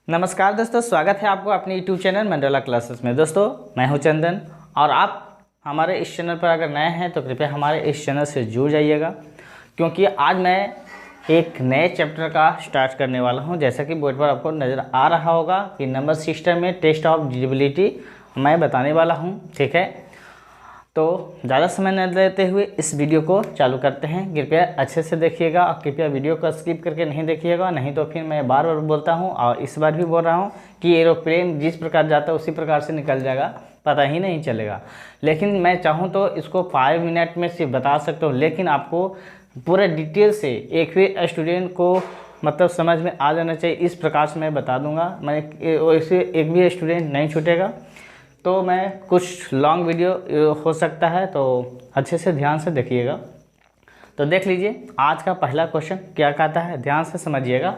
नमस्कार दोस्तों, स्वागत है आपको अपने यूट्यूब चैनल मंडला क्लासेस में। दोस्तों मैं हूं चंदन और आप हमारे इस चैनल पर अगर नए हैं तो कृपया हमारे इस चैनल से जुड़ जाइएगा, क्योंकि आज मैं एक नए चैप्टर का स्टार्ट करने वाला हूं। जैसा कि बोर्ड पर आपको नज़र आ रहा होगा कि नंबर सिस्टम में टेस्ट ऑफ डिजिबिलिटी मैं बताने वाला हूँ। ठीक है, तो ज़्यादा समय न लेते हुए इस वीडियो को चालू करते हैं। कृपया अच्छे से देखिएगा और कृपया वीडियो को स्किप करके नहीं देखिएगा, नहीं तो फिर मैं बार बार बोलता हूं और इस बार भी बोल रहा हूं कि एरोप्लेन जिस प्रकार जाता है उसी प्रकार से निकल जाएगा, पता ही नहीं चलेगा। लेकिन मैं चाहूँ तो इसको 5 मिनट में सिर्फ बता सकता हूँ, लेकिन आपको पूरा डिटेल से एक भी स्टूडेंट को मतलब समझ में आ जाना चाहिए, इस प्रकार से मैं बता दूँगा। मैं वैसे एक भी स्टूडेंट नहीं छूटेगा। तो मैं कुछ लॉन्ग वीडियो हो सकता है, तो अच्छे से ध्यान से देखिएगा। तो देख लीजिए आज का पहला क्वेश्चन क्या कहता है, ध्यान से समझिएगा।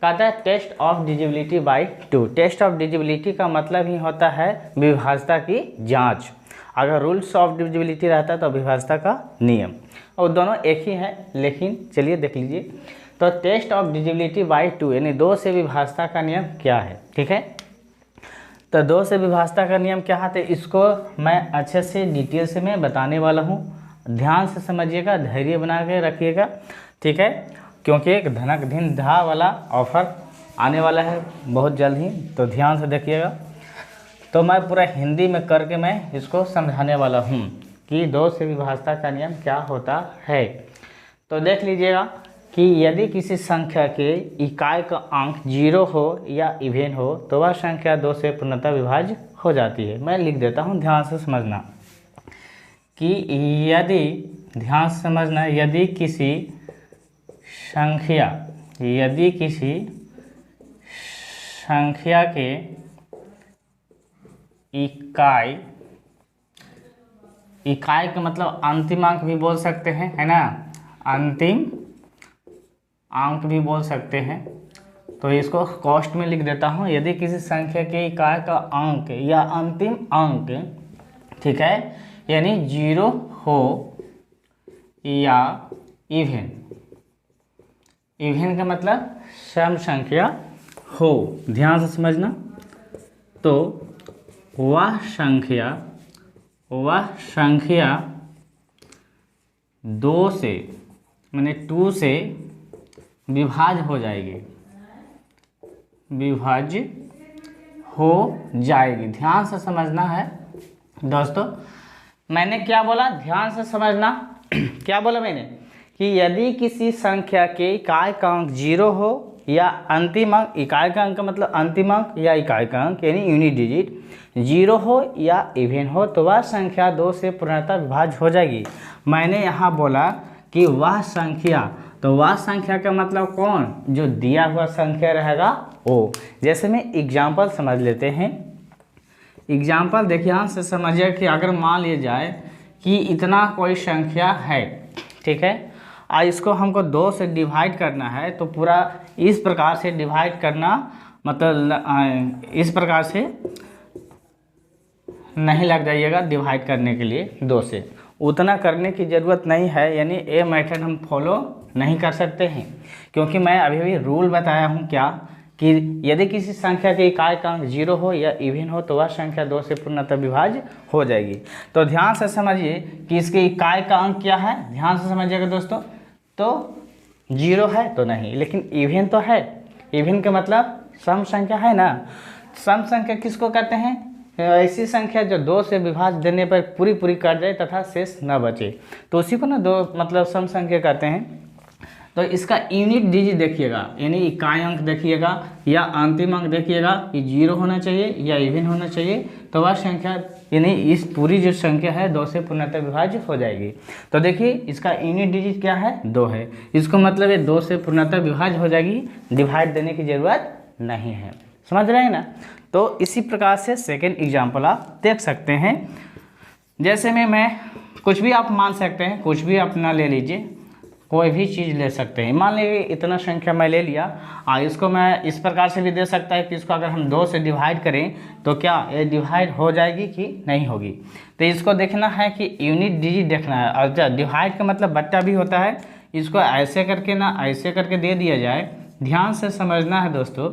कहता है test of divisibility by 2। Test of divisibility का मतलब ही होता है विभाज्यता की जांच। अगर रूल्स ऑफ डिजिबिलिटी रहता है तो विभाज्यता का नियम, और दोनों एक ही है। लेकिन चलिए देख लीजिए, तो टेस्ट ऑफ डिजिबिलिटी बाय 2 यानी 2 से विभाज्यता का नियम क्या है। ठीक है, तो 2 से विभाज्यता का नियम क्या है, तो इसको मैं अच्छे से डिटेल से मैं बताने वाला हूँ। ध्यान से समझिएगा, धैर्य बना के रखिएगा। ठीक है, क्योंकि एक धनक दिन धा वाला ऑफर आने वाला है बहुत जल्द ही, तो ध्यान से देखिएगा। तो मैं पूरा हिंदी में करके मैं इसको समझाने वाला हूँ कि 2 से विभाज्यता का नियम क्या होता है। तो देख लीजिएगा कि यदि किसी संख्या के इकाई का अंक 0 हो या इवेन हो तो वह संख्या 2 से पूर्णतः विभाज्य हो जाती है। मैं लिख देता हूँ, ध्यान से समझना कि ध्यान से समझना, यदि किसी संख्या के इकाई का मतलब अंतिम अंक भी बोल सकते हैं, है ना, अंतिम अंक भी बोल सकते हैं। तो इसको कॉस्ट में लिख देता हूँ। यदि किसी संख्या के इकाई का अंक या अंतिम अंक, ठीक है, यानी 0 हो या इवेन का मतलब सम संख्या हो, ध्यान से समझना। तो वह संख्या 2 से माने 2 से विभाज्य हो जाएगी। ध्यान से समझना है दोस्तों। मैंने क्या बोला, ध्यान से समझना। क्या बोला मैंने कि यदि किसी संख्या के इकाई का अंक 0 हो या अंतिम अंक, इकाई का अंक मतलब अंतिम अंक या इकाई का अंक यानी यूनिट डिजिट 0 हो या इवेन हो तो वह संख्या 2 से पूर्णतः विभाज्य हो जाएगी। मैंने यहाँ बोला कि वह संख्या, तो वह संख्या का मतलब कौन, जो दिया हुआ संख्या रहेगा वो। जैसे में एग्जाम्पल समझ लेते हैं। एग्जाम्पल देखिए, ध्यान से समझिए कि अगर मान लिया जाए कि इतना कोई संख्या है, ठीक है, और इसको हमको 2 से डिवाइड करना है, तो पूरा इस प्रकार से डिवाइड करना, मतलब इस प्रकार से नहीं लग जाइएगा डिवाइड करने के लिए 2 से, उतना करने की ज़रूरत नहीं है। यानी ये मेथड हम फॉलो नहीं कर सकते हैं, क्योंकि मैं अभी रूल बताया हूँ क्या, कि यदि किसी संख्या के इकाई का अंक 0 हो या इवेन हो तो वह संख्या 2 से पूर्णतः विभाज्य हो जाएगी। तो ध्यान से समझिए कि इसके इकाई का अंक क्या है, ध्यान से समझिएगा दोस्तों। तो 0 है तो नहीं, लेकिन इवेन तो है। इवेन का मतलब सम संख्या है ना। सम संख्या किसको कहते हैं, ऐसी संख्या जो 2 से विभाज्य देने पर पूरी कट जाए तथा शेष न बचे, तो उसी को ना 2 मतलब सम संख्या कहते हैं। तो इसका यूनिट डिजिट देखिएगा, यानी इकाई अंक देखिएगा या अंतिम अंक देखिएगा कि 0 होना चाहिए या इवेन होना चाहिए, तो वह संख्या यानी इस पूरी जो संख्या है 2 से पूर्णतः विभाज्य हो जाएगी। तो देखिए इसका यूनिट डिजिट क्या है, 2 है। इसको मतलब ये 2 से पूर्णतः विभाज्य हो जाएगी, डिवाइड देने की जरूरत नहीं है। समझ रहे हैं ना। तो इसी प्रकार से सेकेंड एग्जाम्पल आप देख सकते हैं। जैसे में मैं कुछ भी आप मान सकते हैं, कुछ भी अपना ले लीजिए, कोई भी चीज़ ले सकते हैं। मान लीजिए इतना संख्या मैं ले लिया, इसको मैं इस प्रकार से भी दे सकता है कि इसको अगर हम 2 से डिवाइड करें तो क्या ये डिवाइड हो जाएगी कि नहीं होगी। तो इसको देखना है कि यूनिट डिजिट देखना है। और डिवाइड का मतलब बट्टा भी होता है, इसको ऐसे करके ना ऐसे करके दे दिया जाए। ध्यान से समझना है दोस्तों।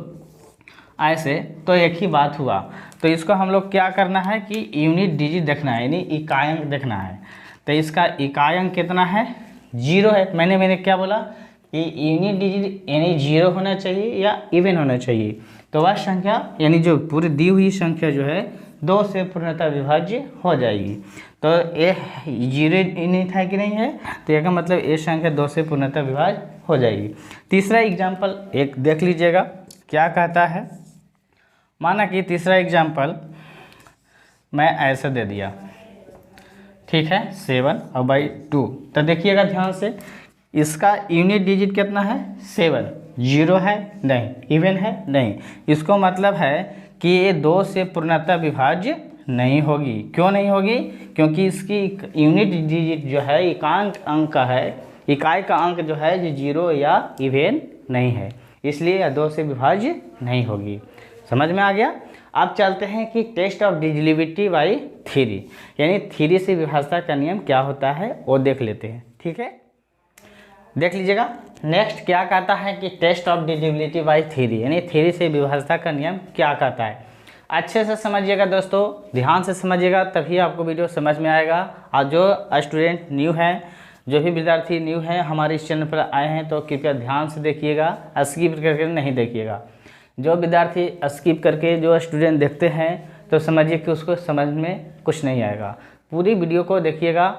ऐसे, तो एक ही बात हुआ। तो इसको हम लोग क्या करना है कि यूनिट डिजिट देखना है, यानी इकाई अंक देखना है। तो इसका इकाई अंक कितना है, 0 है। मैंने क्या बोला कि यूनिट डिजिट यानी 0 होना चाहिए या इवन होना चाहिए। तो वह संख्या यानी जो पूरी दी हुई संख्या जो है 2 से पूर्णतः विभाज्य हो जाएगी। तो ये 0 यूनिट है कि नहीं है, तो यह का मतलब ये संख्या 2 से पूर्णतः विभाज्य हो जाएगी। तीसरा एग्जाम्पल एक देख लीजिएगा क्या कहता है। माना कि तीसरा एग्जाम्पल मैं ऐसे दे दिया, ठीक है, 7/2। तो देखिएगा ध्यान से, इसका यूनिट डिजिट कितना है, 7। 0 है नहीं, इवन है नहीं, इसको मतलब है कि ये 2 से पूर्णतः विभाज्य नहीं होगी। क्यों नहीं होगी, क्योंकि इसकी यूनिट डिजिट जो है एकांक अंक का है, इकाई का अंक जो है जो 0 या इवन नहीं है, इसलिए यह 2 से विभाज्य नहीं होगी। समझ में आ गया। अब चलते हैं कि टेस्ट ऑफ डिविजिबिलिटी बाई 3, यानी 3 से विभाज्यता का नियम क्या होता है वो देख लेते हैं, ठीक है। देख लीजिएगा नेक्स्ट क्या कहता है कि टेस्ट ऑफ डिविजिबिलिटी बाई 3, यानी 3 से विभाज्यता का नियम क्या कहता है। अच्छे से समझिएगा दोस्तों, ध्यान से समझिएगा, तभी आपको वीडियो समझ में आएगा। और जो स्टूडेंट न्यू हैं, जो भी विद्यार्थी न्यू हैं हमारे इस चैनल पर आए हैं, तो कृपया ध्यान से देखिएगा, स्किप करके नहीं देखिएगा। जो विद्यार्थी स्किप करके जो स्टूडेंट देखते हैं तो समझिए कि उसको समझ में कुछ नहीं आएगा। पूरी वीडियो को देखिएगा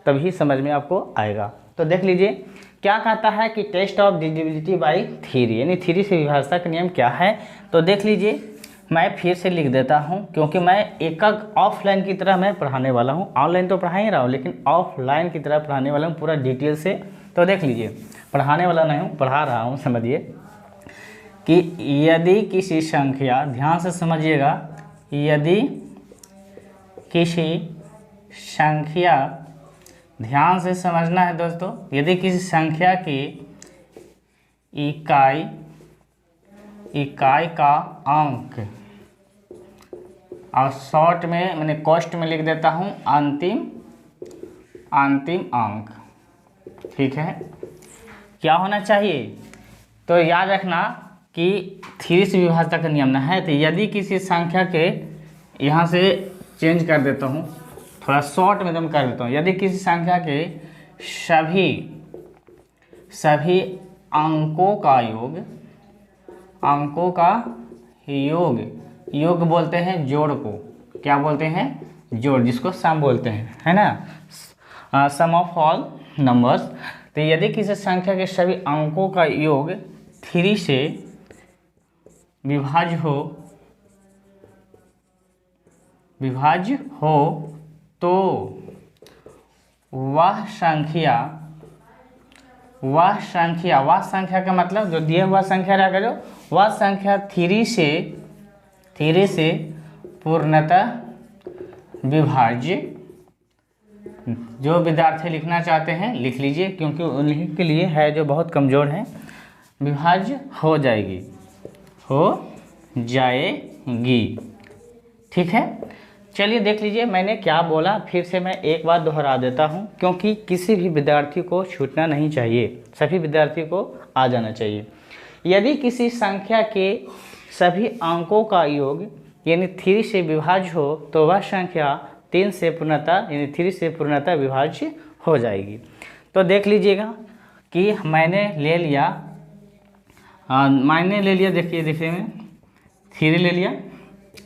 तभी समझ में आपको आएगा। तो देख लीजिए क्या कहता है कि टेस्ट ऑफ डिविजिबिलिटी बाई 3, यानी 3 से विभाज्यता का नियम क्या है। तो देख लीजिए, मैं फिर से लिख देता हूं, क्योंकि मैं एक ऑफलाइन की तरह मैं पढ़ाने वाला हूं। ऑनलाइन तो पढ़ा ही रहा हूं, लेकिन ऑफलाइन की तरह पढ़ाने वाला हूं पूरा डिटेल से। तो देख लीजिए, पढ़ाने वाला नहीं हूं, पढ़ा रहा हूं। समझिए कि यदि किसी संख्या, ध्यान से समझिएगा, यदि किसी संख्या, ध्यान से समझना है दोस्तों, यदि किसी संख्या की इकाई का अंक, और शॉर्ट में मैंने कॉस्ट में लिख देता हूं अंतिम अंक, ठीक है, क्या होना चाहिए। तो याद रखना कि 3 से विभाज्यता का नियम ना है। तो यदि किसी संख्या के, यहाँ से चेंज कर देता हूँ, थोड़ा शॉर्ट में दम कर देता हूँ, यदि किसी संख्या के सभी अंकों का योग बोलते हैं जोड़ को, क्या बोलते हैं, जोड़, जिसको सम बोलते हैं, है ना, सम ऑफ ऑल नंबर्स। तो यदि किसी संख्या के सभी अंकों का योग 3 से विभाज्य हो तो वह संख्या का मतलब जो दिया हुआ संख्या रहेगा, जो वह संख्या 3 से पूर्णतः विभाज्य, जो विद्यार्थी लिखना चाहते हैं लिख लीजिए, क्योंकि उन्हीं के लिए है जो बहुत कमज़ोर हैं, विभाज्य हो जाएगी, ठीक है। चलिए देख लीजिए मैंने क्या बोला, फिर से मैं एक बार दोहरा देता हूं, क्योंकि किसी भी विद्यार्थी को छूटना नहीं चाहिए, सभी विद्यार्थी को आ जाना चाहिए। यदि किसी संख्या के सभी अंकों का योग यानी 3 से विभाज्य हो तो वह संख्या 3 से पूर्णतः यानी 3 से पूर्णतः विभाज्य हो जाएगी। तो देख लीजिएगा कि मैंने ले लिया, देखिए में 3 ले लिया,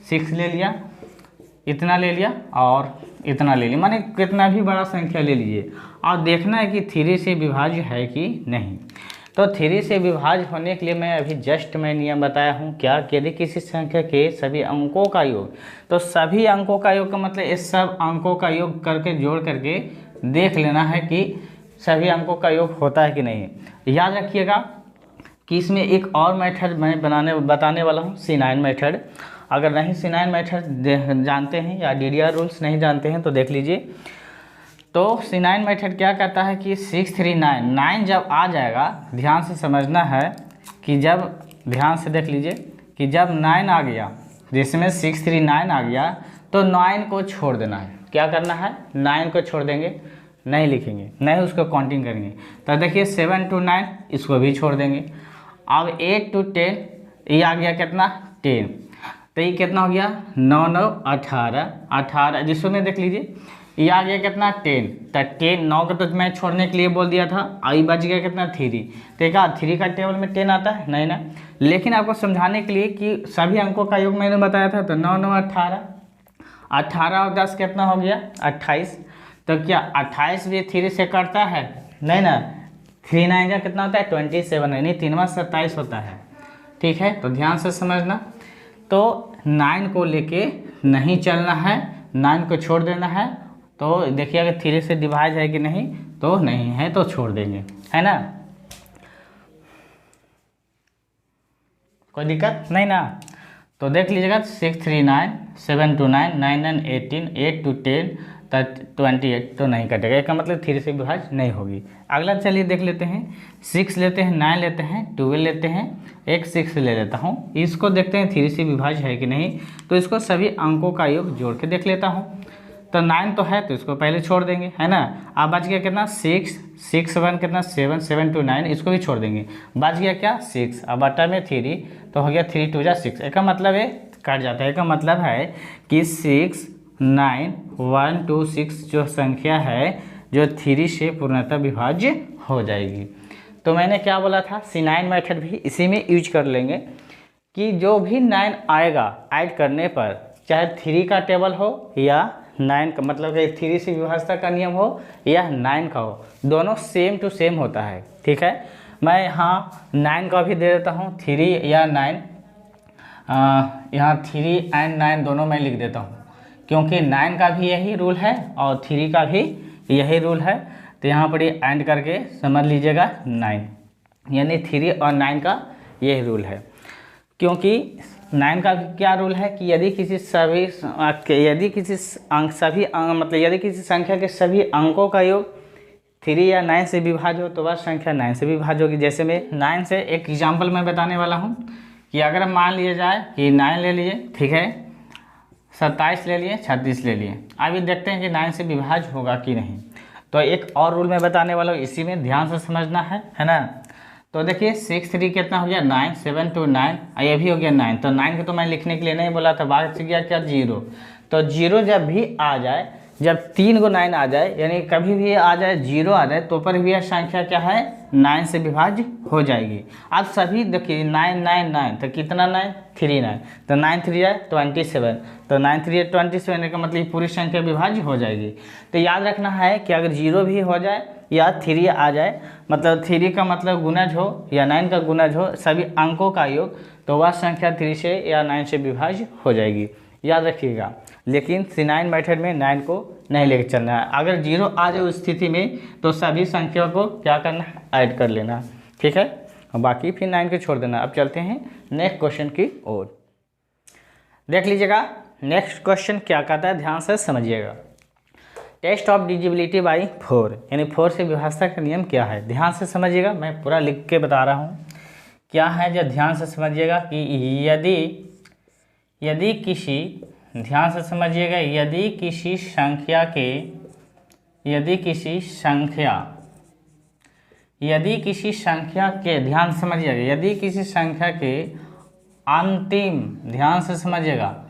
6 ले लिया, इतना ले लिया और इतना ले लिया, माने कितना भी बड़ा संख्या ले लीजिए और देखना है कि 3 से विभाज्य है कि नहीं। तो 3 से विभाज्य होने के लिए मैं अभी जस्ट मैं नियम बताया हूँ क्या, कि यदि किसी संख्या के सभी अंकों का योग, तो सभी अंकों का योग का मतलब इस सब अंकों का योग करके जोड़ करके देख लेना है कि सभी अंकों का योग होता है कि नहीं। याद रखिएगा कि इसमें एक और मेथड मैं बताने वाला हूँ, C9 मेथड। अगर नहीं C9 मेथड जानते हैं या DDR रूल्स नहीं जानते हैं तो देख लीजिए। तो C9 मेथड क्या कहता है कि 639 जब आ जाएगा, ध्यान से समझना है कि जब, ध्यान से देख लीजिए कि जब 9 आ गया, जिसमें 639 आ गया, तो 9 को छोड़ देना है। क्या करना है, 9 को छोड़ देंगे, नहीं लिखेंगे, नहीं उसको काउंटिंग करेंगे। तो देखिए 7 to 9 इसको भी छोड़ देंगे। अब 8 to 10 ये आ गया कितना 10, तो ये कितना हो गया 9 9 18 18, जिसको में देख लीजिए ये आ गया कितना 10, तो 10 9 का तो मैं छोड़ने के लिए बोल दिया था, आई बच गया कितना 3, तो क्या 3 का टेबल में 10 आता है नहीं ना। लेकिन आपको समझाने के लिए कि सभी अंकों का योग मैंने बताया था, तो 9 9 18, 18 और 10 कितना हो गया 28, तो क्या 28 भी 3 से कटता है नहीं ना, 3 9 का कितना होता है 27, यानी 3 27 होता है। ठीक है, तो ध्यान से समझना, तो 9 को लेके नहीं चलना है, 9 को छोड़ देना है। तो देखिए अगर 3 से डिवाइड है कि नहीं, तो नहीं है तो छोड़ देंगे, है ना, कोई दिक्कत नहीं ना। तो देख लीजिएगा 6 3 9 7 2 9 9 9 18 8 2 10 28, तो नहीं कटेगा, इसका मतलब 3 से विभाज्य नहीं होगी। अगला चलिए देख लेते हैं, 6 लेते हैं, 9 लेते हैं, 12 लेते हैं, एक 6 ले लेता हूँ, इसको देखते हैं 3 से विभाज्य है कि नहीं। तो इसको सभी अंकों का योग जोड़ के देख लेता हूँ, तो 9 तो है तो इसको पहले छोड़ देंगे, है ना। अब बच गया कितना 6 6 1 कितना 7 7 2 9, इसको भी छोड़ देंगे, बच गया क्या 6, अब बटा में 3, तो हो गया 3 2 6, इसका मतलब है कट जाता है, इसका मतलब है कि 6 9 1 2 6 जो संख्या है जो 3 से पूर्णतः विभाज्य हो जाएगी। तो मैंने क्या बोला था, C9 मेथड भी इसी में यूज कर लेंगे कि जो भी 9 आएगा ऐड करने पर, चाहे 3 का टेबल हो या 9 का, मतलब कि 3 से विभाज्यता का नियम हो या 9 का हो, दोनों सेम टू सेम होता है। ठीक है, मैं यहाँ 9 का भी दे देता हूँ, 3 या 9, यहाँ 3 एंड 9 दोनों मैं लिख देता हूँ, क्योंकि 9 का भी यही रूल है और 3 का भी यही रूल है। तो यहाँ पर ये एंड करके समझ लीजिएगा 9, यानी 3 और 9 का यही रूल है। क्योंकि 9 का क्या रूल है कि यदि किसी संख्या के सभी अंकों का योग 3 या 9 से विभाज्य हो तो वह संख्या 9 से विभाज्य होगी। जैसे मैं 9 से एक एग्जाम्पल मैं बताने वाला हूँ कि अगर मान लिया जाए कि 9 ले लिए, ठीक है, 27 ले लिए, 36 ले लिए, अभी देखते हैं कि 9 से विभाज्य होगा कि नहीं। तो एक और रूल मैं बताने वाला हूँ, इसी में ध्यान से समझना है ना। तो देखिए 6 3 कितना हो गया 9, 7 2 9, ये भी हो गया 9, तो 9 को तो मैं लिखने के लिए नहीं बोला था, बाद गया क्या 0। तो 0 जब भी आ जाए, जब 3 को 9 आ जाए, यानी कभी भी आ जाए 0 आ जाए, तो पर भी यह संख्या क्या है 9 से विभाज्य हो जाएगी। अब सभी देखिए 9 9 9, तो कितना 9 3 9, तो 9 3 है 27, तो 9 3 है 27 का मतलब पूरी संख्या विभाज्य हो जाएगी। तो याद रखना है कि अगर 0 भी हो जाए या 3 आ जाए, मतलब 3 का मतलब गुणज हो या 9 का गुणज हो, सभी अंकों का योग, तो वह संख्या 3 से या 9 से विभाज्य हो जाएगी, याद रखिएगा। लेकिन C9 मेथड में 9 को नहीं लेकर चलना है। अगर 0 आ जाए उस स्थिति में तो सभी संख्या को क्या करना है, ऐड कर लेना, ठीक है, और बाकी फिर 9 को छोड़ देना। अब चलते हैं नेक्स्ट क्वेश्चन की ओर, देख लीजिएगा नेक्स्ट क्वेश्चन क्या कहता है, ध्यान से समझिएगा। टेस्ट ऑफ डिविजिबिलिटी बाई 4, यानी 4 से विभाज्यता का नियम क्या है, ध्यान से समझिएगा, मैं पूरा लिख के बता रहा हूँ क्या है, जब ध्यान से समझिएगा कि यदि किसी, ध्यान से समझिएगा, यदि किसी संख्या के ध्यान से समझिएगा, यदि किसी संख्या के अंतिम, ध्यान से समझिएगा,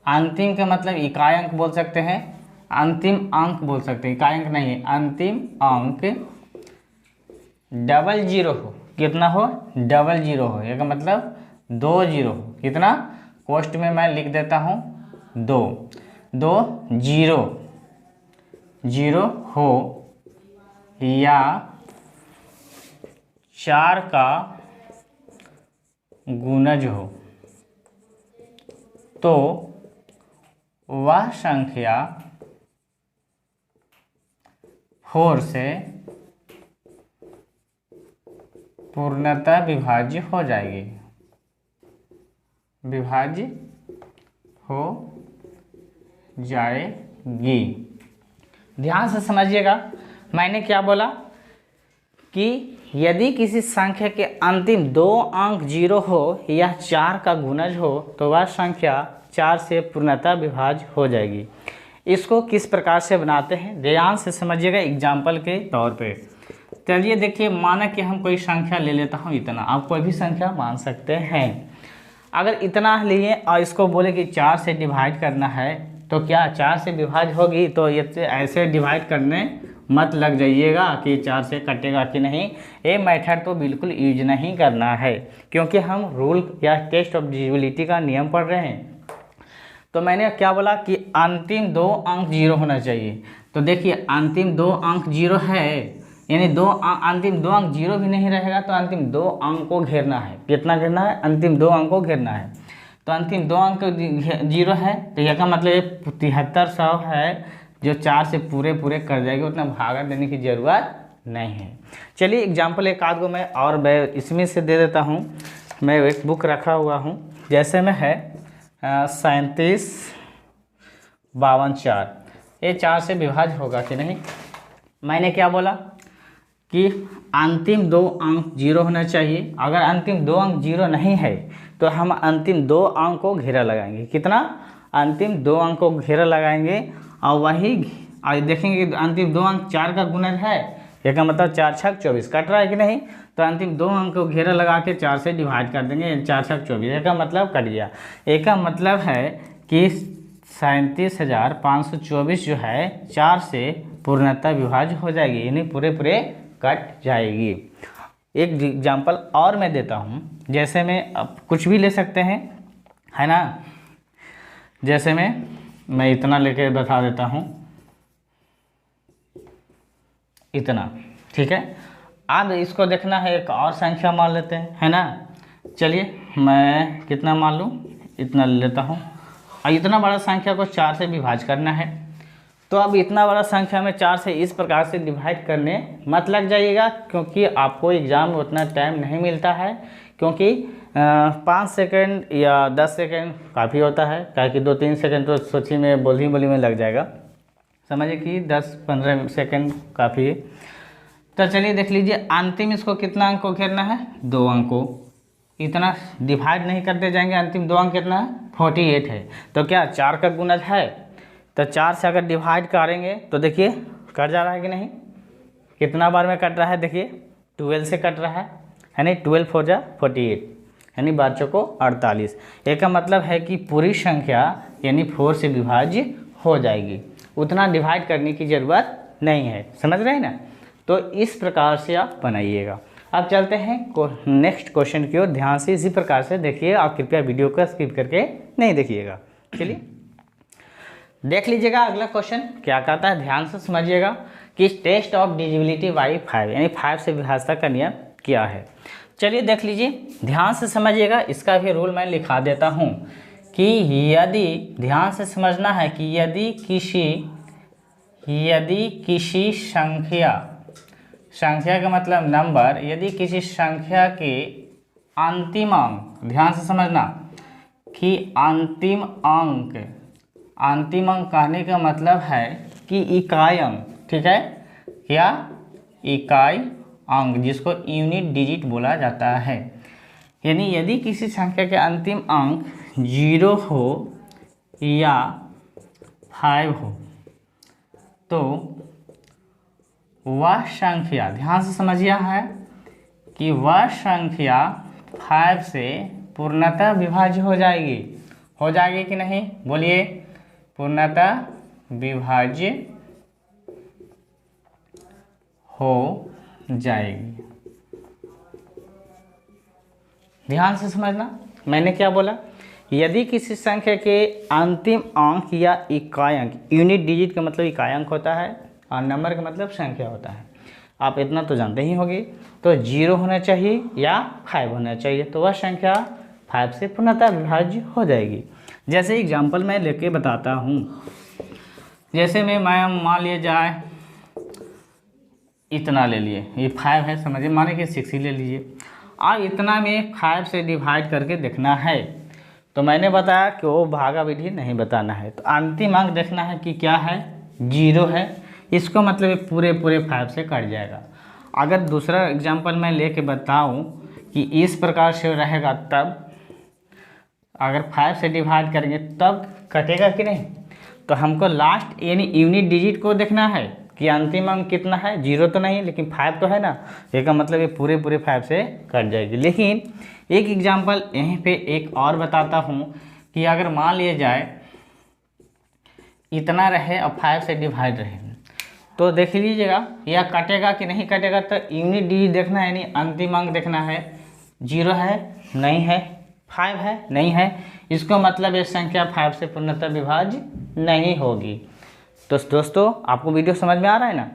अंतिम का मतलब इकाई अंक बोल सकते हैं, अंतिम अंक बोल सकते हैं, इकाई अंक नहीं, अंतिम अंक 00 हो, कितना हो 00 हो, इसका मतलब 20 हो, कितना कोष्ट में मैं लिख देता हूँ 2 0 हो या 4 का गुणज हो, तो वह संख्या 4 से पूर्णतः विभाज्य हो जाएगी, विभाज्य हो जाएगी। ध्यान से समझिएगा, मैंने क्या बोला कि यदि किसी संख्या के अंतिम 2 अंक 0 हो या 4 का गुणज हो तो वह संख्या 4 से पूर्णतः विभाज्य हो जाएगी। इसको किस प्रकार से बनाते हैं, ध्यान से समझिएगा एग्जाम्पल के तौर पे। चलिए देखिए, माना कि हम कोई संख्या ले लेता हूँ इतना, आप कोई भी संख्या मान सकते हैं। अगर इतना लिए और इसको बोले कि 4 से डिवाइड करना है तो क्या 4 से विभाज्य होगी? तो ये ऐसे डिवाइड करने मत लग जाइएगा कि 4 से कटेगा कि नहीं। ये मेथड तो बिल्कुल यूज नहीं करना है, क्योंकि हम रूल या टेस्ट ऑफ डिविजिबिलिटी का नियम पढ़ रहे हैं। तो मैंने क्या बोला कि अंतिम 2 अंक 0 होना चाहिए। तो देखिए अंतिम 2 अंक 0 है, यानी अंतिम 2 अंक 0 भी नहीं रहेगा तो अंतिम 2 अंक को घेरना है। कितना घेरना है? अंतिम 2 अंक को घेरना है। तो अंतिम 2 अंक 0 है तो यह का मतलब 7300 है, जो 4 से पूरे कर जाएगी, उतना भागा देने की ज़रूरत नहीं है। चलिए एग्जाम्पल एक आध को मैं और इसमें से दे देता हूँ। मैं एक बुक रखा हुआ हूँ, जैसे में है 37 52 4, ये 4 से विभाज्य होगा कि नहीं। मैंने क्या बोला कि अंतिम 2 अंक 0 होना चाहिए। अगर अंतिम 2 अंक 0 नहीं है तो हम अंतिम 2 अंक को घेरा लगाएंगे। कितना? अंतिम 2 अंक को घेरा लगाएंगे और वही देखेंगे कि अंतिम 2 अंक 4 का गुणज है, इसका मतलब 4 छक 24 कट रहा है कि नहीं। तो अंतिम 2 अंक को घेरा लगा के 4 से डिवाइड कर देंगे, 4 छक 24, इसका मतलब कट गया। एक का मतलब है कि 37,524 जो है 4 से पूर्णतः विभाज्य हो जाएगी, यानी पूरे कट जाएगी। एक एग्जाम्पल और मैं देता हूँ, जैसे में अब कुछ भी ले सकते हैं, है ना। जैसे में मैं इतना लेके बता देता हूँ, इतना, ठीक है। अब इसको देखना है, एक और संख्या मान लेते हैं, है ना। चलिए मैं कितना मान लूँ, इतना ले लेता हूँ। और इतना बड़ा संख्या को 4 से विभाज्य करना है। तो अब इतना बड़ा संख्या में 4 से इस प्रकार से डिवाइड करने मत लग जाइएगा, क्योंकि आपको एग्ज़ाम में उतना टाइम नहीं मिलता है। क्योंकि 5 सेकंड या 10 सेकंड काफ़ी होता है, क्या कि 2-3 सेकंड तो सोची में बोली में लग जाएगा। समझिए कि 10-15 सेकंड काफ़ी है। तो चलिए देख लीजिए, अंतिम इसको कितना अंक को घेरना है? 2 अंक को। इतना डिवाइड नहीं करते जाएंगे। अंतिम 2 अंक कितना है? 48 है। तो क्या 4 का गुणज है? तो 4 से अगर डिवाइड करेंगे तो देखिए कट जा रहा है कि नहीं। कितना बार में कट रहा है? देखिए 12 से कट रहा है, यानी 12 4 जा 48, यानी 12 चौको 48। एक का मतलब है कि पूरी संख्या यानी 4 से विभाज्य हो जाएगी, उतना डिवाइड करने की ज़रूरत नहीं है। समझ रहे हैं ना। तो इस प्रकार से आप बनाइएगा। अब चलते हैं नेक्स्ट क्वेश्चन की ओर। ध्यान से इसी प्रकार से देखिए, आप कृपया वीडियो को स्किप करके नहीं देखिएगा। चलिए देख लीजिएगा अगला क्वेश्चन क्या कहता है, ध्यान से समझिएगा कि टेस्ट ऑफ डिविजिबिलिटी बाई 5, यानी 5 से विभाज्यता का नियम क्या है। चलिए देख लीजिए, ध्यान से समझिएगा। इसका भी रूल मैं लिखा देता हूँ कि यदि, ध्यान से समझना है कि यदि किसी संख्या का मतलब नंबर, यदि किसी संख्या के अंतिम अंक, ध्यान से समझना कि अंतिम अंक कहने का मतलब है कि इकाई अंक, ठीक है, क्या इकाई अंक, जिसको यूनिट डिजिट बोला जाता है। यानी यदि किसी संख्या के अंतिम अंक 0 हो या 5 हो तो वह संख्या, ध्यान से समझिए है कि वह संख्या 5 से पूर्णतः विभाज्य हो जाएगी कि नहीं? बोलिए, पूर्णतः विभाज्य हो जाएगी। ध्यान से समझना, मैंने क्या बोला, यदि किसी संख्या के अंतिम अंक या इकाई अंक, यूनिट डिजिट का मतलब इकाई अंक होता है और नंबर का मतलब संख्या होता है, आप इतना तो जानते ही होंगे। तो 0 होना चाहिए या 5 होना चाहिए, तो वह संख्या 5 से पूर्णतः विभाज्य हो जाएगी। जैसे एग्जाम्पल मैं लेके बताता हूँ, जैसे मैं मान लिया जाए इतना ले लिए, ये 5 है, समझिए, माने कि 6 ही ले लीजिए। अब इतना में 5 से डिवाइड करके देखना है, तो मैंने बताया कि वो भागा विधि नहीं बताना है। तो अंतिम अंक देखना है कि क्या है, 0 है, इसको मतलब ये पूरे 5 से कट जाएगा। अगर दूसरा एग्जाम्पल मैं लेके बताऊं कि इस प्रकार से रहेगा, तब अगर 5 से डिवाइड करेंगे तब कटेगा कि नहीं। तो हमको लास्ट यानी यूनिट डिजिट को देखना है, कि अंतिम अंक कितना है, 0 तो नहीं लेकिन 5 तो है ना, ये का मतलब ये पूरे 5 से कट जाएगी। लेकिन एक एग्जाम्पल यहीं पे एक और बताता हूँ कि अगर मान लिया जाए इतना रहे और 5 से डिवाइड रहे, तो देख लीजिएगा यह कटेगा कि नहीं कटेगा। तो यूनिट डिजिट देखना है, यानी अंतिम अंक देखना है। 0 है, नहीं है, 5 है, नहीं है, इसको मतलब ये संख्या 5 से पूर्णतः विभाज्य नहीं होगी। तो दोस्तों आपको वीडियो समझ में आ रहा है ना,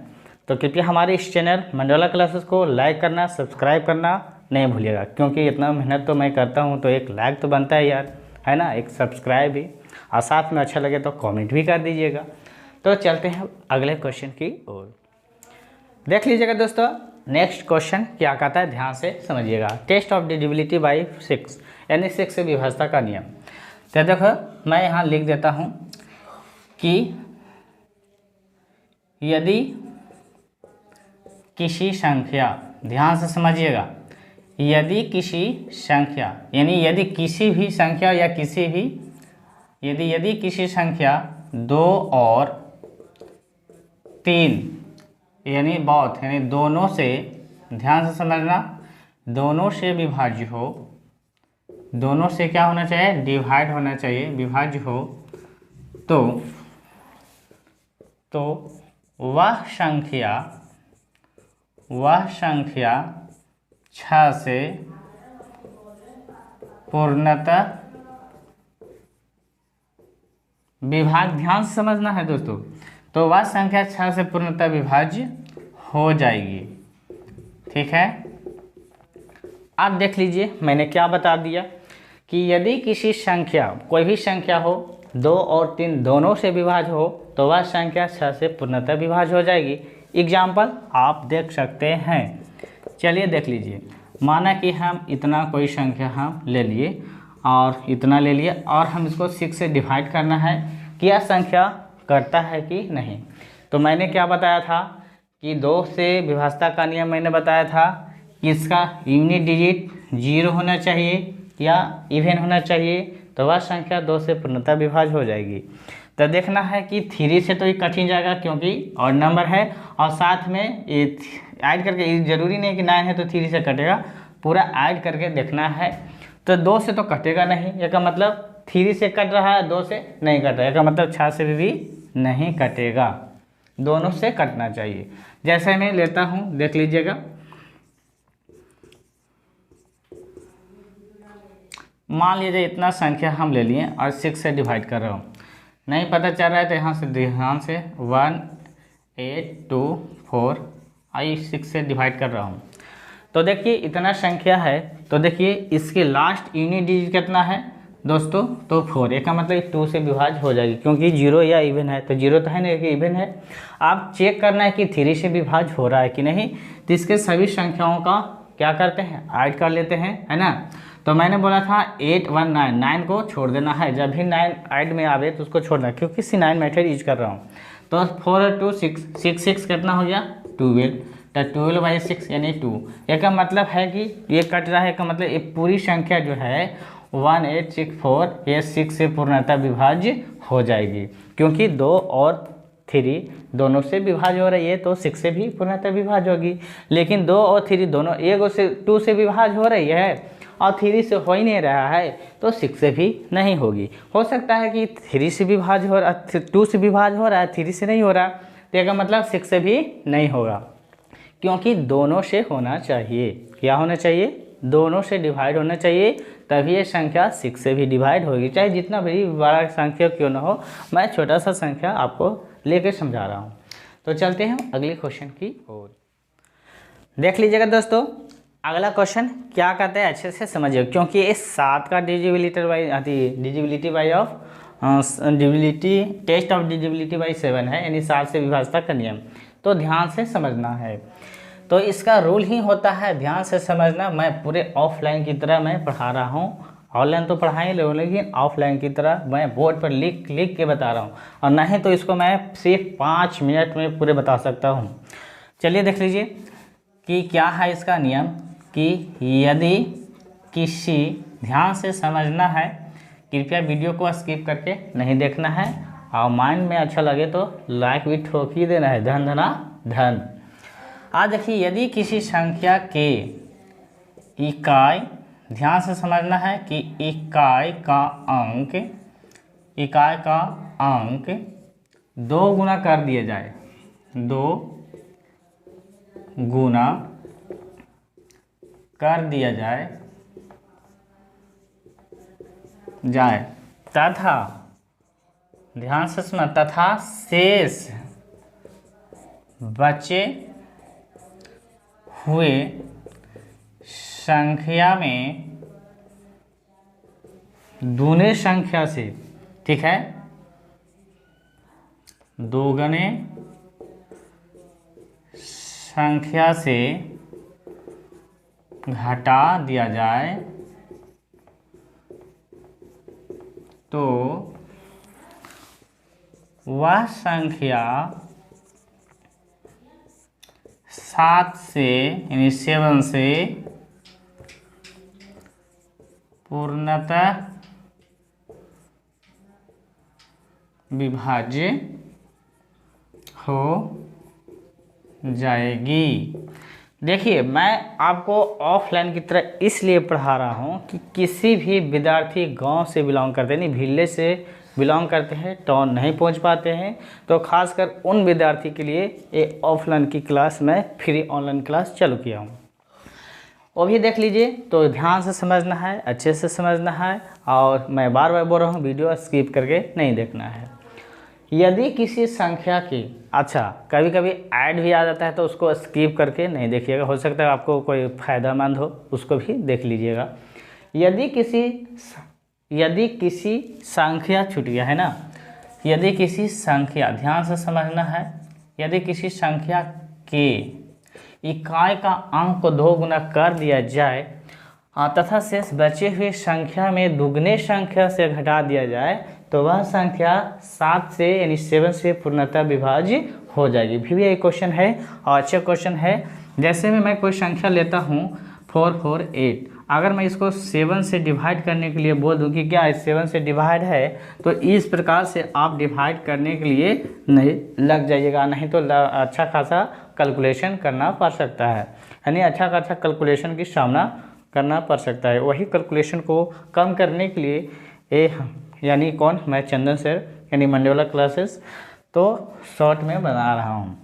तो कृपया हमारे इस चैनल मंडला क्लासेस को लाइक करना, सब्सक्राइब करना नहीं भूलिएगा, क्योंकि इतना मेहनत तो मैं करता हूँ तो एक लाइक तो बनता है यार, है ना, एक सब्सक्राइब भी, और साथ में अच्छा लगे तो कमेंट भी कर दीजिएगा। तो चलते हैं अगले क्वेश्चन की ओर। देख लीजिएगा दोस्तों, नेक्स्ट क्वेश्चन क्या कहता है, ध्यान से समझिएगा। टेस्ट ऑफ डिविजिबिलिटी बाई 6, यानी 6 से विभाज्यता का नियम। तो देखो मैं यहाँ लिख देता हूँ कि यदि किसी संख्या, ध्यान से समझिएगा, यदि किसी संख्या, यानी यदि किसी भी संख्या या किसी भी, यदि किसी संख्या 2 और 3 यानी बहुत, यानी दोनों से, ध्यान से समझना, दोनों से विभाज्य हो, दोनों से क्या होना चाहिए, डिवाइड होना चाहिए, विभाज्य हो, तो वह संख्या 6 से पूर्णतः विभाज्य, ध्यान से समझना है दोस्तों, तो वह संख्या 6 से पूर्णतः विभाज्य हो जाएगी। ठीक है, आप देख लीजिए मैंने क्या बता दिया कि यदि किसी संख्या, कोई भी संख्या हो, 2 और 3 दोनों से विभाज्य हो, तो वह संख्या 6 से पूर्णतः विभाज्य हो जाएगी। एग्जाम्पल आप देख सकते हैं, चलिए देख लीजिए। माना कि हम इतना कोई संख्या हम ले लिए और इतना ले लिए, और हम इसको 6 से डिवाइड करना है कि यह संख्या करता है कि नहीं। तो मैंने क्या बताया था कि 2 से विभाज्यता का नियम मैंने बताया था कि इसका यूनिट डिजिट 0 होना चाहिए या इवन होना चाहिए, तो वह संख्या 2 से पूर्णतः विभाज्य हो जाएगी। तो देखना है कि 3 से तो ये कठिन जाएगा क्योंकि और नंबर है, और साथ में ये ऐड करके, ज़रूरी नहीं कि 9 है तो 3 से कटेगा, पूरा ऐड करके देखना है। तो 2 से तो कटेगा नहीं, ये का मतलब 3 से कट रहा है, 2 से नहीं कट रहा है, का मतलब 6 से भी नहीं कटेगा, दोनों से कटना चाहिए। जैसे मैं लेता हूँ, देख लीजिएगा, मान लीजिए इतना संख्या हम ले लिए और 6 से डिवाइड कर रहा हूँ, नहीं पता चल रहा है तो यहाँ से ध्यान से 1 8 2 4 आई 6 से डिवाइड कर रहा हूँ। तो देखिए इतना संख्या है, तो देखिए इसके लास्ट यूनिट डिजिट कितना है दोस्तों, तो 4, एक का मतलब 2 से विभाज्य हो जाएगी, क्योंकि 0 या इवन है, तो 0 तो है नहीं कि इवन है। आप चेक करना है कि 3 से विभाज्य हो रहा है कि नहीं, तो इसके सभी संख्याओं का क्या करते हैं, ऐड कर लेते हैं, है ना। तो मैंने बोला था 8 1 9, 9 को छोड़ देना है, जब भी 9 ऐड में आवे तो उसको छोड़ना है, क्योंकि C9 मेथड यूज कर रहा हूँ। तो 4 और 2 6, 6 6 कितना हो गया 12, तो 12/6 यानी 2। एक का मतलब है कि ये कट रहा है, का मतलब ये पूरी संख्या जो है 1864 ये 6 से पूर्णतः विभाज्य हो जाएगी, क्योंकि 2 और 3 दोनों से विभाज्य हो रही है, तो 6 से भी पूर्णतः विभाज्य होगी। लेकिन 2 और 3 दोनों, एक से 2 से विभाज्य हो रही है और 3 से हो ही नहीं रहा है, तो 6 से भी नहीं होगी। हो सकता है कि 3 से विभाज्य हो रहा, 2 से विभाज्य हो रहा है, 3 से नहीं हो रहा, तो इसका मतलब 6 से भी नहीं होगा, क्योंकि दोनों से होना चाहिए। क्या होना चाहिए, दोनों से डिवाइड होना चाहिए, तभी ये संख्या 6 से भी डिवाइड होगी, चाहे जितना भी बड़ा संख्या क्यों ना हो। मैं छोटा सा संख्या आपको लेकर समझा रहा हूँ। तो चलते हैं अगले क्वेश्चन की ओर। देख लीजिएगा दोस्तों, अगला क्वेश्चन क्या कहते हैं, अच्छे से समझिए, क्योंकि ये 7 का divisibility by of divisibility, test of divisibility by 7 है, यानी 7 से विभाज्यता का नियम, तो ध्यान से समझना है। तो इसका रूल ही होता है, ध्यान से समझना। मैं पूरे ऑफलाइन की तरह मैं पढ़ा रहा हूँ, ऑनलाइन तो पढ़ाएं लोग, लेकिन ऑफलाइन की तरह मैं बोर्ड पर लिख के बता रहा हूँ, और नहीं तो इसको मैं सिर्फ 5 मिनट में पूरे बता सकता हूँ। चलिए देख लीजिए कि क्या है इसका नियम, कि यदि किसी, ध्यान से समझना है, कृपया वीडियो को स्किप करके नहीं देखना है, और माइंड में अच्छा लगे तो लाइक भी ठोक ही देना है। धन धना धन। आज देखिए, यदि किसी संख्या के इकाई, ध्यान से समझना है कि इकाई का अंक 2 गुना कर दिया जाए, 2 गुना कर दिया जाए तथा, ध्यान से सुना, तथा शेष बचे हुए संख्या में दूने संख्या से, ठीक है, दोगुने संख्या से घटा दिया जाए तो वह संख्या 7 से, यानी 7 से पूर्णतः विभाज्य हो जाएगी। देखिए, मैं आपको ऑफलाइन की तरह इसलिए पढ़ा रहा हूँ कि किसी भी विद्यार्थी गांव से बिलोंग करते हैं, नहीं विलेज से बिलोंग करते हैं, टाउन नहीं पहुँच पाते हैं, तो खासकर उन विद्यार्थी के लिए ये ऑफलाइन की क्लास मैं फ्री ऑनलाइन क्लास चालू किया हूँ। वो भी देख लीजिए। तो ध्यान से समझना है, अच्छे से समझना है, और मैं बार बार बोल रहा हूँ, वीडियो स्किप करके नहीं देखना है। यदि किसी संख्या की, अच्छा कभी कभी ऐड भी आ जाता है तो उसको स्किप करके नहीं देखिएगा, हो सकता है आपको कोई फ़ायदामंद हो, उसको भी देख लीजिएगा। यदि किसी संख्या छूट गया है ना, यदि किसी संख्या, ध्यान से समझना है, यदि किसी संख्या के इकाई का अंक को 2 गुना कर दिया जाए तथा शेष बचे हुए संख्या में दुगने संख्या से घटा दिया जाए तो वह संख्या 7 से, यानी 7 से पूर्णतः विभाज्य हो जाएगी। भी एक क्वेश्चन है और अच्छा क्वेश्चन है। जैसे में मैं कोई संख्या लेता हूँ 448, अगर मैं इसको 7 से डिवाइड करने के लिए बोल दूँ कि क्या 7 से डिवाइड है, तो इस प्रकार से आप डिवाइड करने के लिए नहीं लग जाइएगा, नहीं तो अच्छा खासा कैलकुलेशन करना पड़ सकता है, यानी अच्छा खासा कैलकुलेशन की सामना करना पड़ सकता है। वही कैलकुलेशन को कम करने के लिए यानी कौन, मैं चंदन सर, यानी मंडेला क्लासेस, तो शॉर्ट में बना रहा हूँ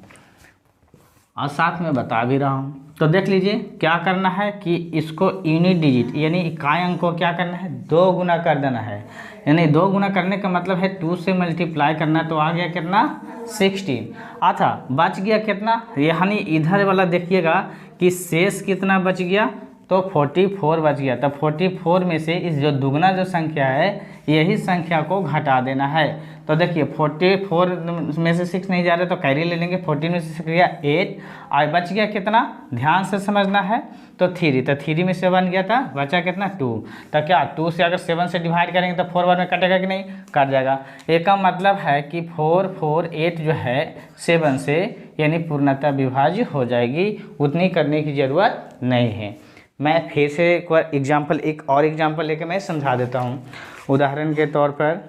और साथ में बता भी रहा हूँ। तो देख लीजिए, क्या करना है कि इसको यूनिट डिजिट, यानी इकाई अंक को क्या करना है, 2 गुना कर देना है। यानी 2 गुना करने का मतलब है 2 से मल्टीप्लाई करना, तो आ गया कितना, 16। अच्छा, बच गया कितना, यानी इधर वाला देखिएगा कि शेष कितना बच गया, तो 44 बच गया। तब 44 में से इस जो दुगना जो संख्या है, यही संख्या को घटा देना है। तो देखिए 44 में से 6 नहीं जा रहे तो कैरी ले लेंगे, 14 में से 6 गया 8, और बच गया कितना, ध्यान से समझना है, तो 3, तो 3 में से 1 गया था, बचा कितना 2। तो क्या 2 से अगर 7 से डिवाइड करेंगे तो 4 बार में कटेगा कि नहीं, कट जाएगा। एक का मतलब है कि 448 जो है 7 से, यानी पूर्णतः विभाज्य हो जाएगी, उतनी करने की ज़रूरत नहीं है। मैं फिर से एक बार एक और एग्जाम्पल लेकर मैं समझा देता हूँ। उदाहरण के तौर पर,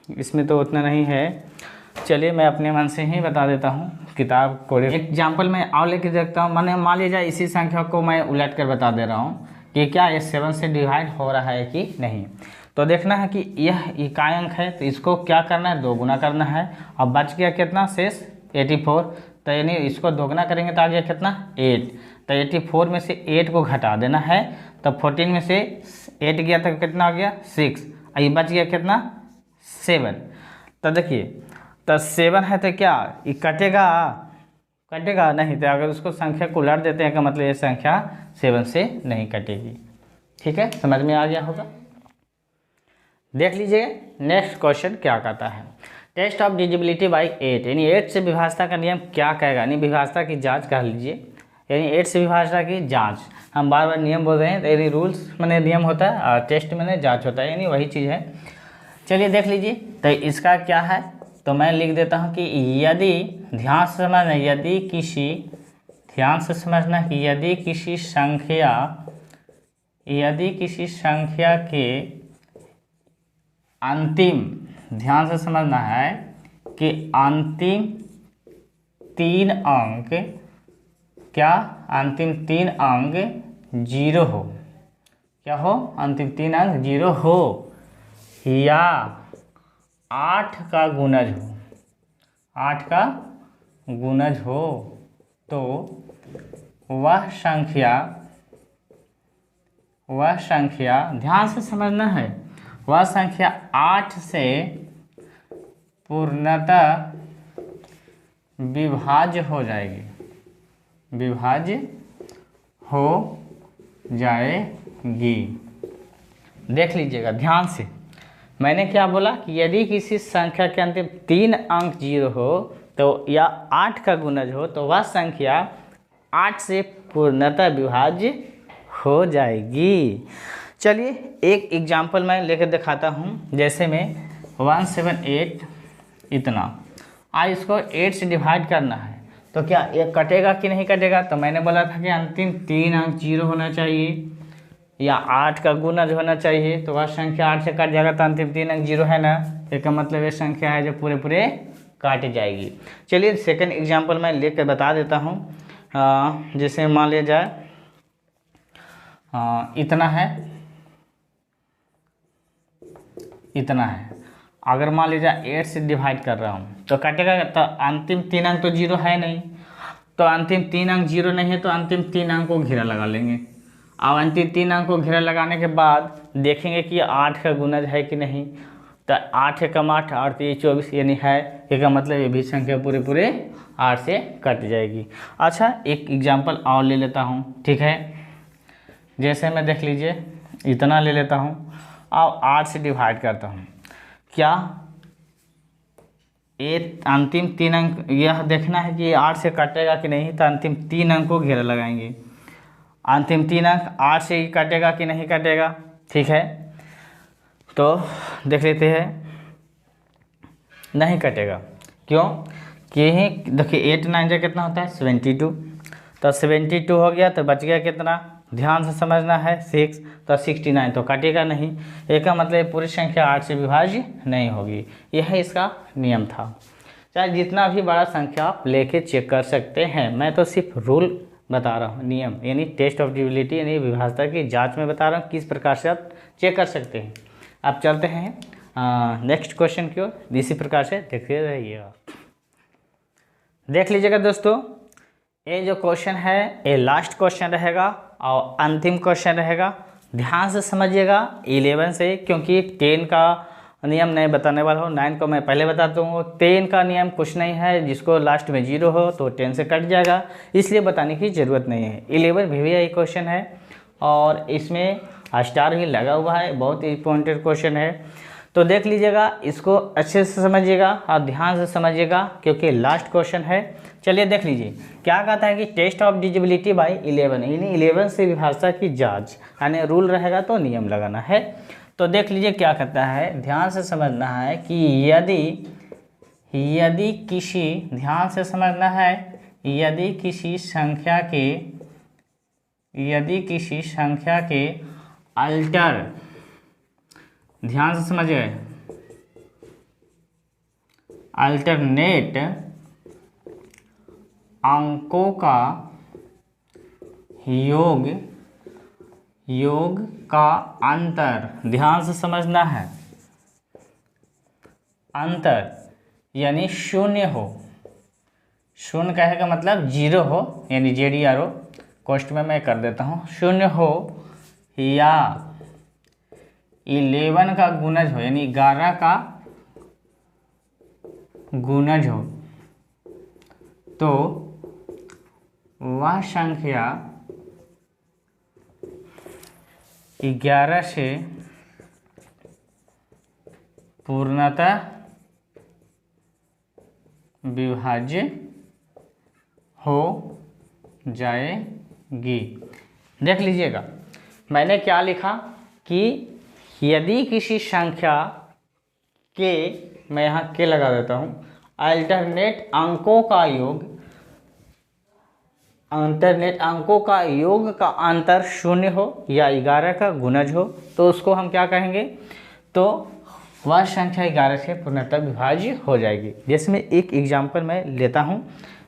इसमें तो उतना नहीं है, चलिए मैं अपने मन से ही बता देता हूँ, किताब को एग्जाम्पल मैं और लेके देखता हूँ। मैंने मान लीजिए इसी संख्या को मैं उलट कर बता दे रहा हूँ कि क्या ये 7 से डिवाइड हो रहा है कि नहीं। तो देखना है कि यह इकाई अंक है, तो इसको क्या करना है, 2 गुना करना है। अब बच गया कितना शेष, 84, तो यानी इसको 2 गुना करेंगे तो आ गया कितना, 8। तो 84 में से 8 को घटा देना है, तो 14 में से 8 गया तो कितना आ गया, 6, और ये बच गया कितना, 7। तो देखिए, तो 7 है तो क्या ये कटेगा नहीं, तो अगर उसको संख्या को उलट देते हैं का मतलब ये संख्या 7 से नहीं कटेगी। ठीक है, समझ में आ गया होगा। देख लीजिए नेक्स्ट क्वेश्चन क्या कहता है, टेस्ट ऑफ डिविजिबिलिटी बाई 8, यानी 8 से विभाज्यता का नियम क्या कहेगा, यानी विभाज्यता की जांच कह लीजिए, यानी 8 से विभाज्यता की जांच। हम बार बार नियम बोल रहे हैं, तो यानी रूल्स मैंने नियम होता है और टेस्ट मैंने जांच होता है, यानी वही चीज़ है। चलिए देख लीजिए, तो इसका क्या है, तो मैं लिख देता हूँ कि यदि, ध्यान से समझना, यदि किसी संख्या के अंतिम, ध्यान से समझना है, कि अंतिम 3 अंक क्या, अंतिम 3 अंक 0 हो, क्या हो, अंतिम 3 अंक 0 हो या 8 का गुणज हो, 8 का गुणज हो, तो वह संख्या ध्यान से समझना है, वह संख्या 8 से पूर्णतः विभाज्य हो जाएगी, विभाज्य हो जाएगी। देख लीजिएगा ध्यान से, मैंने क्या बोला कि यदि किसी संख्या के अंतिम 3 अंक 0 हो तो या 8 का गुणज हो तो वह संख्या 8 से पूर्णतः विभाज्य हो जाएगी। चलिए एक एग्जाम्पल मैं लेकर दिखाता हूँ। जैसे में 178 इतना, आज इसको 8 से डिवाइड करना है तो क्या ये कटेगा कि नहीं कटेगा, तो मैंने बोला था कि अंतिम 3 अंक 0 होना चाहिए या 8 का गुणज होना चाहिए, तो वह संख्या 8 से कट जाएगा तो अंतिम 3 अंक 0 है ना, इसका मतलब ये संख्या है जो पूरे पूरे काट जाएगी। चलिए सेकंड एग्जांपल मैं लेकर बता देता हूँ। जैसे मान लिया जाए इतना है, इतना है, अगर मान लीजिए 8 से डिवाइड कर रहा हूँ तो कटेगा, तो अंतिम 3 अंक तो 0 है नहीं, तो अंतिम 3 अंक 0 नहीं है तो अंतिम 3 अंक को घेरा लगा लेंगे। अब अंतिम 3 अंक को घेरा लगाने के बाद देखेंगे कि 8 का गुणज है कि नहीं, तो 8 एकम 8 और 3 24 यानी है, इसका मतलब ये भी संख्या पूरे पूरे 8 से कट जाएगी। अच्छा एक एग्जांपल और ले लेता हूँ, ठीक है। जैसे मैं देख लीजिए इतना ले लेता हूँ और 8 से डिवाइड करता हूँ, क्या ये अंतिम 3 अंक, यह देखना है कि 8 से कटेगा कि नहीं, तो अंतिम 3 अंक को घेरा लगाएंगे। अंतिम 3 अंक 8 से ही कटेगा कि नहीं कटेगा, ठीक है, तो देख लेते हैं, नहीं कटेगा। क्यों कि देखिए 8 9 कितना होता है 72, तो 72 हो गया तो बच गया कितना, ध्यान से समझना है 6, तो 69, तो कटेगा नहीं, इसका मतलब पूरी संख्या 8 से विभाज्य नहीं होगी। यह इसका नियम था। चाहे जितना भी बड़ा संख्या आप लेके चेक कर सकते हैं, मैं तो सिर्फ रूल बता रहा हूँ, नियम यानी टेस्ट ऑफ डिविजिबिलिटी यानी विभाज्यता की जांच में बता रहा हूँ किस प्रकार से आप चेक कर सकते हैं। अब चलते हैं नेक्स्ट क्वेश्चन की ओर, इसी प्रकार से देखते रहिएगा। देख लीजिएगा दोस्तों, ये जो क्वेश्चन है ये लास्ट क्वेश्चन रहेगा और अंतिम क्वेश्चन रहेगा। ध्यान से समझिएगा 11 से, क्योंकि 10 का नियम नहीं बताने वाला हूँ, 9 को मैं पहले बताता हूँ। 10 का नियम कुछ नहीं है, जिसको लास्ट में 0 हो तो 10 से कट जाएगा, इसलिए बताने की ज़रूरत नहीं है। 11 भी क्वेश्चन है और इसमें स्टार भी लगा हुआ है, बहुत इंपॉर्टेंट क्वेश्चन है। तो देख लीजिएगा, इसको अच्छे से समझिएगा और ध्यान से समझिएगा क्योंकि लास्ट क्वेश्चन है। चलिए देख लीजिए क्या कहता है कि टेस्ट ऑफ डिविजिबिलिटी बाय 11, यानी 11 से विभाज्यता की जांच, यानी रूल रहेगा तो नियम लगाना है। तो देख लीजिए क्या कहता है, ध्यान से समझना है कि यदि किसी, ध्यान से समझना है, यदि किसी संख्या के अल्टर, ध्यान से समझिए, अल्टरनेट अंकों का योग का अंतर, ध्यान से समझना है, अंतर यानी 0 हो, 0 कहे का मतलब 0 हो, यानी ZERO, कोष्ट में मैं कर देता हूँ, 0 हो या 11 का गुणज हो, यानी 11 का गुणज हो, तो वह संख्या 11 से पूर्णतः विभाज्य हो जाएगी। देख लीजिएगा मैंने क्या लिखा कि यदि किसी संख्या के, मैं यहाँ के लगा देता हूँ, अल्टरनेट अंकों का योग, अल्टरनेट अंकों का योग का अंतर 0 हो या 11 का गुणज हो, तो उसको हम क्या कहेंगे, तो वह संख्या 11 से पूर्णतः विभाज्य हो जाएगी। जैसे मैं एक एग्जाम्पल मैं लेता हूँ,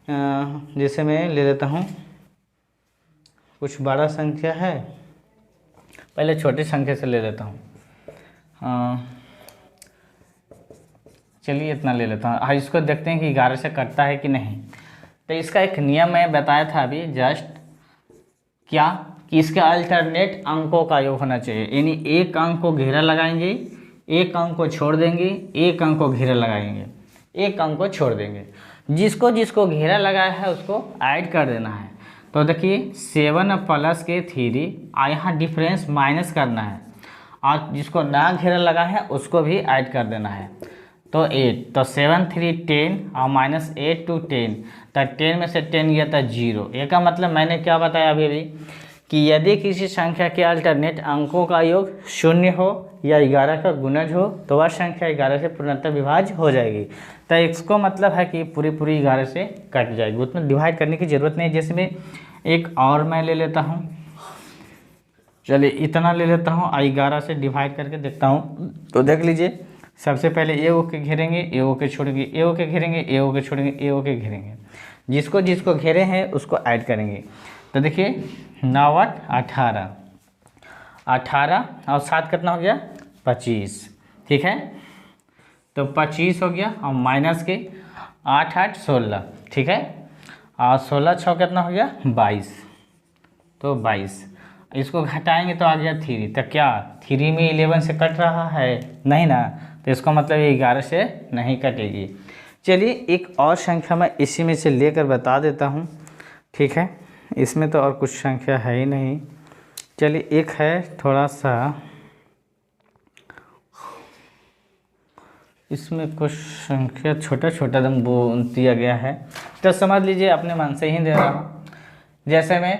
जैसे मैं ले लेता हूँ कुछ बड़ा संख्या है, पहले छोटी संख्या से ले लेता हूँ। चलिए इतना ले लेता हूँ। हाँ, इसको देखते हैं कि 11 से कटता है कि नहीं। तो इसका एक नियम मैं बताया था अभी जस्ट, क्या कि इसके अल्टरनेट अंकों का योग होना चाहिए, यानी एक अंक को घेरा लगाएंगे, एक अंक को छोड़ देंगे, एक अंक को घेरा लगाएंगे, एक अंक को छोड़ देंगे। जिसको जिसको घेरा लगाया है उसको ऐड कर देना है। तो देखिए 7 प्लस के 3, यहाँ डिफरेंस माइनस करना है, और जिसको ना घेरा लगा है उसको भी ऐड कर देना है। तो 8, तो 7 3 10 और -8 to 10, तो 10 में से 10 गया था 0। ये का मतलब मैंने क्या बताया अभी कि यदि किसी संख्या के अल्टरनेट अंकों का योग 0 हो या 11 का गुणज हो तो वह संख्या 11 से पूर्णतः विभाज्य हो जाएगी। तो इसको मतलब है कि पूरी 11 से कट जाएगी, उसमें डिवाइड करने की ज़रूरत नहीं। जैसे मैं एक और मैं ले लेता हूँ, चलिए इतना ले लेता हूँ, 11 से डिवाइड करके देखता हूँ। तो देख लीजिए, सबसे पहले ए ओ के घेरेंगे, ए ओ के छोड़ेंगे, ए ओ के घेरेंगे, ए ओ के छोड़ेंगे, ए ओ के घेरेंगे, जिसको जिसको घेरे हैं उसको ऐड करेंगे। तो देखिए 9 8 18, 18 और 7 कितना हो गया 25, ठीक है। तो 25 हो गया, और माइनस के 8 8 16, ठीक है, और 16 6 कितना हो गया 22, तो 22। इसको घटाएंगे तो आ गया 3। तो क्या 3 में 11 से कट रहा है? नहीं ना, तो इसका मतलब ये 11 से नहीं कटेगी। चलिए एक और संख्या मैं इसी में से लेकर बता देता हूँ, ठीक है। इसमें तो और कुछ संख्या है ही नहीं। चलिए एक है थोड़ा सा, इसमें कुछ संख्या छोटा छोटा दम दिया गया है, तो समझ लीजिए अपने मन से ही दे रहा हूँ। जैसे मैं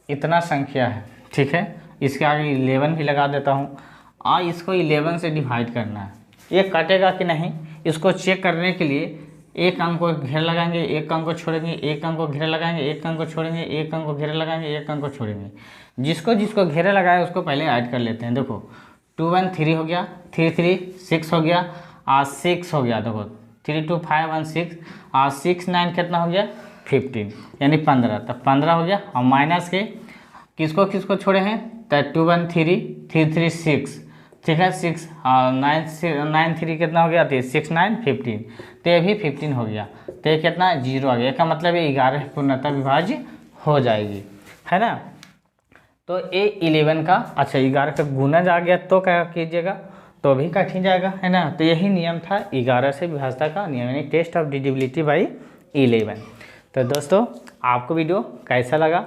इतना संख्या है, ठीक है, इसके आगे 11 भी लगा देता हूँ, और इसको 11 से डिवाइड करना है। ये कटेगा कि नहीं इसको चेक करने के लिए एक अंक को घेरा लगाएंगे, एक अंक को छोड़ेंगे, एक अंक को घेरा लगाएंगे, एक अंक को छोड़ेंगे, एक अंक को घेरा लगाएंगे, एक अंक को छोड़ेंगे। जिसको जिसको घेरा लगाया उसको पहले ऐड कर लेते हैं। देखो 2 1 3 हो गया, 3 3 6 हो गया, और 6 हो गया। देखो 3 2 5 1 6, और 6 9 कितना हो गया 15, यानी 15। तो 15 हो गया, और माइनस के किसको किसको छोड़े हैं, तो 2 1 3 3 3 6, ठीक है, 6 और 9 3 कितना हो गया 6 9 15, तो ये भी 15 हो गया। तो ये कितना 0 आ गया, का मतलब ये 11 पूर्णतः विभाज्य हो जाएगी, है ना। तो ये 11 का, अच्छा 11 का गुणज आ गया तो क्या कीजिएगा, तो भी कट ही जाएगा, है ना। तो यही नियम था 11 से विभाज्यता का नियम, यानी टेस्ट ऑफ डिविजिबिलिटी बाई 11। तो दोस्तों आपको वीडियो कैसा लगा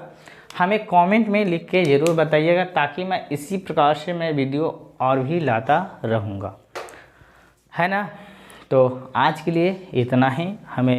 हमें कमेंट में लिख के ज़रूर बताइएगा, ताकि मैं इसी प्रकार से मैं वीडियो और भी लाता रहूँगा, है ना। तो आज के लिए इतना ही। हमें